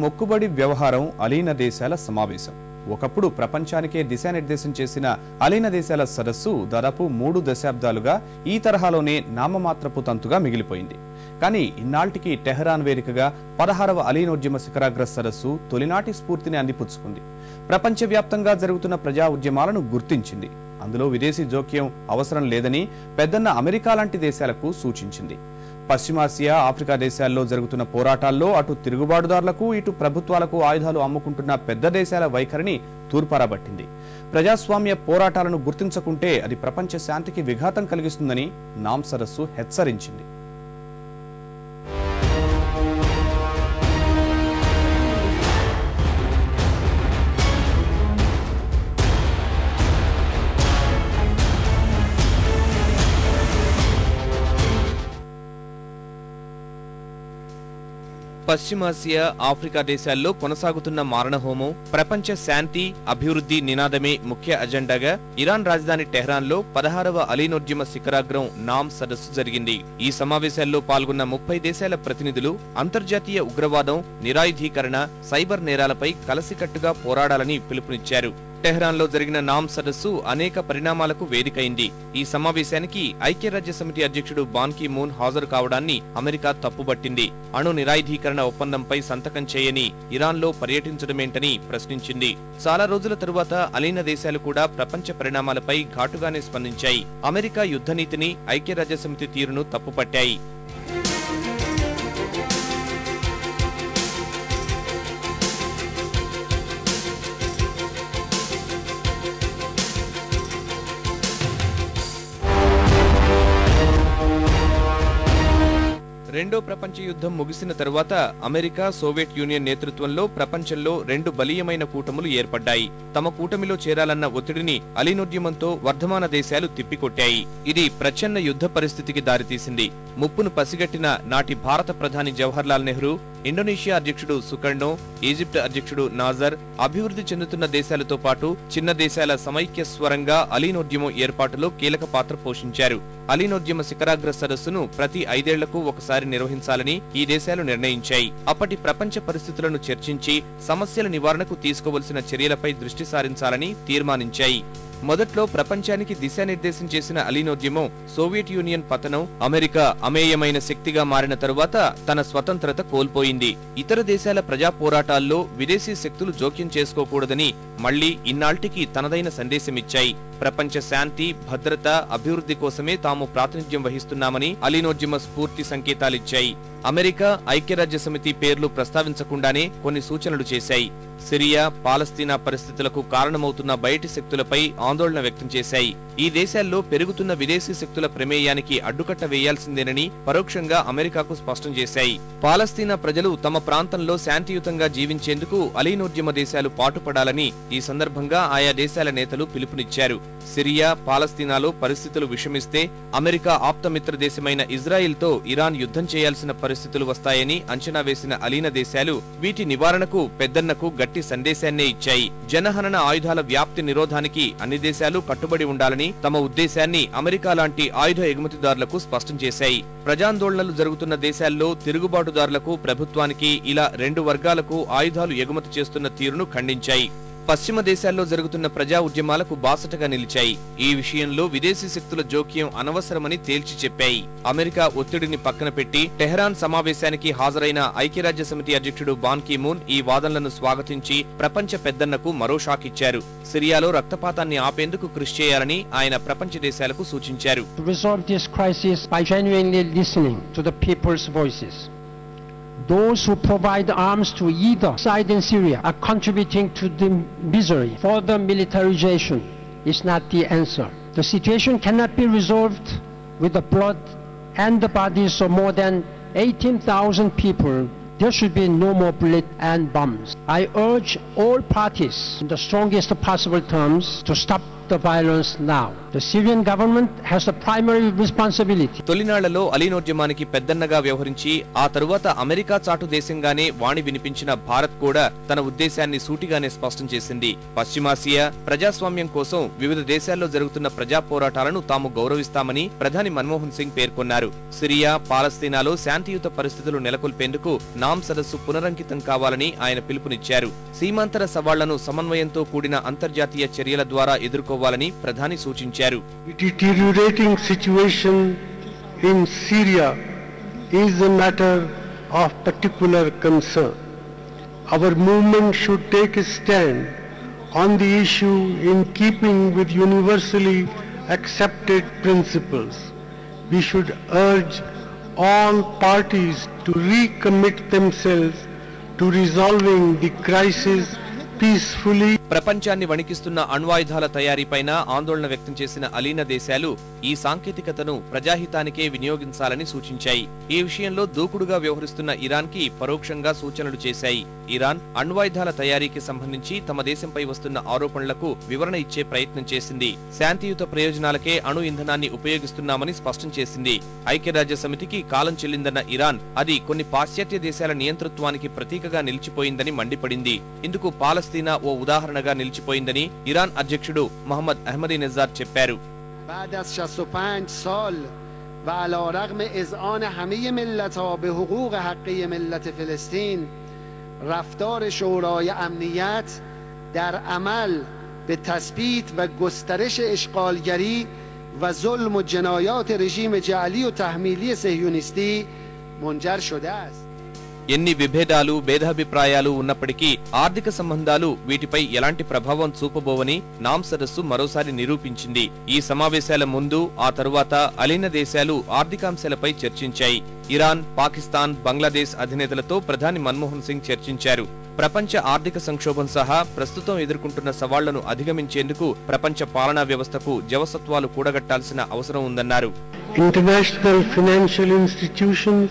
మొక్కుబడి వ్యవహారం అలీన దేశాల సమావేశం. ఒకప్పుడు ప్రపంచానికే దిశానిర్దేశం చేసిన అలీన దేశాల సదస్సు దాదాపు 3 దశాబ్దాలుగా ఈ తరహాలోనే నామమాత్రపు తంతుగా మిగిలిపోయింది. కానీ ఇన్నాళ్టికి టెహరాన్ వేదికగా 16వ అలీనోద్యమ శిఖరాగ్ర సదస్సు తొలినాటి స్ఫూర్తిని అందిపుచ్చుకుంది. ప్రపంచవ్యాప్తంగా జరుగుతున్న ప్రజా ఉద్యమాలను గుర్తించింది. అందులో విదేశీ జోక్యం అవసరం లేదని పెద్దన్న అమెరికా లాంటి దేశాలకు సూచించింది. పశ్చిమాసియా, ఆఫ్రికా దేశాల్లో జరుగుతున్న పోరాటాల్లో అటు తిరుగుబాటుదారులకు ఇటు ప్రభుత్వాలకు ఆయుధాలు అమ్ముకుంటున్న పెద్ద దేశాల వైఖరిని తూర్పారబట్టింది. ప్రజాస్వామ్య పోరాటాలను గుర్తించకుంటే అది ప్రపంచ శాంతికి విఘాతం కలిగిస్తుందని నామ్ సదస్సు హెచ్చరించింది. పశ్చిమాసియా, ఆఫ్రికా దేశాల్లో కొనసాగుతున్న మారణహోమం, ప్రపంచ శాంతి, అభివృద్ధి నినాదమే ముఖ్య అజెండాగా ఇరాన్ రాజధాని టెహ్రాన్లో 16వ అలీనోద్యమ శిఖరాగ్రం నామ్ సదస్సు జరిగింది. ఈ సమావేశాల్లో పాల్గొన్న 30 దేశాల ప్రతినిధులు అంతర్జాతీయ ఉగ్రవాదం, నిరాయుధీకరణ, సైబర్ నేరాలపై కలసికట్టుగా పోరాడాలని పిలుపునిచ్చారు. టెహ్రాన్లో జరిగిన నామ్ సదస్సు అనేక పరిణామాలకు వేదికైంది. ఈ సమావేశానికి ఐక్యరాజ్యసమితి అధ్యక్షుడు బాన్ కీ మూన్ హాజరు కావడాన్ని అమెరికా తప్పుబట్టింది. అణు నిరాయుధీకరణ ఒప్పందంపై సంతకం చేయని ఇరాన్లో పర్యటించడమేంటని ప్రశ్నించింది. చాలా రోజుల తరువాత అలీన దేశాలు కూడా ప్రపంచ పరిణామాలపై ఘాటుగానే స్పందించాయి. అమెరికా యుద్ధనీతిని, ఐక్యరాజ్యసమితి తీరును తప్పుపట్టాయి. రెండో ప్రపంచ యుద్ధం ముగిసిన తరువాత అమెరికా, సోవియట్ యూనియన్ నేతృత్వంలో ప్రపంచంలో 2 బలీయమైన కూటములు ఏర్పడ్డాయి. తమ కూటమిలో చేరాలన్న ఒత్తిడిని అలీనోద్యమంతో వర్ధమాన దేశాలు తిప్పికొట్టాయి. ఇది ప్రచ్ఛన్న యుద్ధ పరిస్థితికి దారితీసింది. ముప్పును పసిగట్టిన నాటి భారత ప్రధాని జవహర్లాల్ నెహ్రూ, ఇండోనేషియా అధ్యక్షుడు సుకర్ణో, ఈజిప్ట్ అధ్యక్షుడు నాజర్ అభివృద్ధి చెందుతున్న దేశాలతో పాటు చిన్న దేశాల సమైక్య స్వరంగా అలీనోద్యమం ఏర్పాటులో కీలక పాత్ర పోషించారు. అలీనోద్యమ శిఖరాగ్ర సదస్సును ప్రతి 5 ఏళ్లకు ఒకసారి నిర్వహించాలని ఈ దేశాలు నిర్ణయించాయి. అప్పటి ప్రపంచ పరిస్థితులను చర్చించి సమస్యల నివారణకు తీసుకోవలసిన చర్యలపై దృష్టి సారించాలని తీర్మానించాయి. మొదట్లో ప్రపంచానికి దిశానిర్దేశం చేసిన అలీనోద్యమం సోవియట్ యూనియన్ పతనం, అమెరికా అమేయమైన శక్తిగా మారిన తరువాత తన స్వతంత్రత కోల్పోయింది. ఇతర దేశాల ప్రజా పోరాటాల్లో విదేశీ శక్తులు జోక్యం చేసుకోకూడదని మళ్లీ ఇన్నాళ్టికి తనదైన సందేశమిచ్చాయి. ప్రపంచ శాంతి, భద్రత, అభివృద్ధి కోసమే తాము ప్రాతినిధ్యం వహిస్తున్నామని అలీనోద్యమ స్ఫూర్తి సంకేతాలిచ్చాయి. అమెరికా, ఐక్యరాజ్యసమితి పేర్లు ప్రస్తావించకుండానే కొన్ని సూచనలు చేశాయి. సిరియా, పాలస్తీనా పరిస్థితులకు కారణమవుతున్న బయటి శక్తులపై ఆందోళన వ్యక్తం చేశాయి. ఈ దేశాల్లో పెరుగుతున్న విదేశీ శక్తుల ప్రమేయానికి అడ్డుకట్ట వేయాల్సిందేనని పరోక్షంగా అమెరికాకు స్పష్టం చేశాయి. పాలస్తీనా ప్రజలు తమ ప్రాంతంలో శాంతియుతంగా జీవించేందుకు అలీనోద్యమ దేశాలు పాటుపడాలని ఈ సందర్భంగా ఆయా దేశాల నేతలు పిలుపునిచ్చారు. సిరియా, పాలస్తీనాలో పరిస్థితులు విషమిస్తే అమెరికా ఆప్తమిత్ర దేశమైన ఇజ్రాయిల్తో ఇరాన్ యుద్ధం చేయాల్సిన పరిస్థితులు వస్తాయని అంచనా వేసిన అలీన దేశాలు వీటి నివారణకు పెద్దన్నకు గట్టి సందేశాన్నే ఇచ్చాయి. జనహనన ఆయుధాల వ్యాప్తి నిరోధానికి అన్ని దేశాలు కట్టుబడి ఉండాలని తమ ఉద్దేశాన్ని అమెరికా లాంటి ఆయుధ ఎగుమతిదారులకు స్పష్టం చేశాయి. ప్రజాందోళనలు జరుగుతున్న దేశాల్లో తిరుగుబాటుదారులకు, ప్రభుత్వానికి ఇలా 2 వర్గాలకు ఆయుధాలు ఎగుమతి చేస్తున్న తీరును ఖండించాయి. పశ్చిమ దేశాల్లో జరుగుతున్న ప్రజా ఉద్యమాలకు బాసటగా నిలిచాయి. ఈ విషయంలో విదేశీ శక్తుల జోక్యం అనవసరమని తేల్చి చెప్పాయి. అమెరికా ఒత్తిడిని పక్కన పెట్టి టెహరాన్ సమావేశానికి హాజరైన ఐక్యరాజ్యసమితి అధ్యక్షుడు బాన్ కీ మూన్ ఈ వాదనలను స్వాగతించి ప్రపంచ పెద్దన్నకు మరో షాక్ ఇచ్చారు. సిరియాలో రక్తపాతాన్ని ఆపేందుకు కృషి చేయాలని ఆయన ప్రపంచ దేశాలకు సూచించారు. Those who provide arms to either side in Syria are contributing to the misery. Further militarization is not the answer. The situation cannot be resolved with the blood and the bodies of more than 18,000 people. There should be no more bullets and bombs. I urge all parties in the strongest possible terms to stop the violence now. The Syrian government has a primary responsibility. తొలినాళ్లలో అలీనోద్యమానికి పెద్దన్నగా వ్యవహరించి ఆ తరువాత America చాటు దేశంగానే వాణి వినిపించిన భారత్ కూడా తన ఉద్దేశాన్ని సూటిగానే స్పష్టం చేసింది. పశ్చిమాసియా ప్రజాస్వామ్యం కోసం వివిధ దేశాల్లో జరుగుతున్న ప్రజా పోరాటాలను తాము గౌరవిస్తామని ప్రధాని మన్మోహన్ సింగ్ పేర్కొన్నారు. సిరియా, పాలస్తీనాలో శాంతియుత పరిస్థితులు నెలకొల్పేందుకు నామ్ సదస్సు పునరంకితం కావాలని ఆయన పిలుపునిచ్చారు. సీమాంతర సవాళ్లను సమన్వయంతో కూడిన అంతర్జాతీయ చర్యల ద్వారా ఎదుర్కోవాలని ప్రధాని సూచించారు. The deteriorating situation in Syria is a matter of particular concern. Our movement should take a stand on the issue in keeping with universally accepted principles. We should urge all parties to recommit themselves to resolving the crisis peacefully. ప్రపంచాన్ని వణికిస్తున్న అణ్వాయుధాల తయారీపైన ఆందోళన వ్యక్తం చేసిన అలీన దేశాలు ఈ సాంకేతికతను ప్రజాహితానికే వినియోగించాలని సూచించాయి. ఈ విషయంలో దూకుడుగా వ్యవహరిస్తున్న ఇరాన్ కి పరోక్షంగా సూచనలు చేశాయి. ఇరాన్ అణ్వాయుధాల తయారీకి సంబంధించి తమ దేశంపై వస్తున్న ఆరోపణలకు వివరణ ఇచ్చే ప్రయత్నం చేసింది. శాంతియుత ప్రయోజనాలకే అణు ఇంధనాన్ని ఉపయోగిస్తున్నామని స్పష్టం చేసింది. ఐక్యరాజ్య సమితికి కాలం చెల్లిందన్న ఇరాన్ అది కొన్ని పాశ్చాత్య దేశాల నియంతృత్వానికి ప్రతీకగా నిలిచిపోయిందని మండిపడింది. ఇందుకు పాలస్తీనా ఓ ఉదాహరణగా నిలిచిపోయిందని ఇరాన్ అధ్యక్షుడు మహమ్మద్ అహ్మదీనెజాద్ చెప్పారు. بعد از 65 سال و علی رغم اذعان همه ملت‌ها به حقوق حقی ملت فلسطین رفتار شورای امنیت در عمل به تثبیت و گسترش اشغالگری و ظلم و جنایات رژیم جعلی و تحمیلی صهیونیستی منجر شده است. ఎన్ని విభేదాలు, భేదాభిప్రాయాలు ఉన్నప్పటికీ ఆర్థిక సంబంధాలు వీటిపై ఎలాంటి ప్రభావం చూపబోవని నామ్ సదస్సు మరోసారి నిరూపించింది. ఈ సమావేశాల ముందు, ఆ తరువాత అలీన దేశాలు ఆర్థికాంశాలపై చర్చించాయి. ఇరాన్, పాకిస్తాన్, బంగ్లాదేశ్ అధినేతలతో ప్రధాని మన్మోహన్ సింగ్ చర్చించారు. ప్రపంచ ఆర్థిక సంక్షోభం సహా ప్రస్తుతం ఎదుర్కొంటున్న సవాళ్లను అధిగమించేందుకు ప్రపంచ పాలనా వ్యవస్థకు జవసత్వాలు కూడగట్టాల్సిన అవసరం ఉందన్నారు. International financial institutions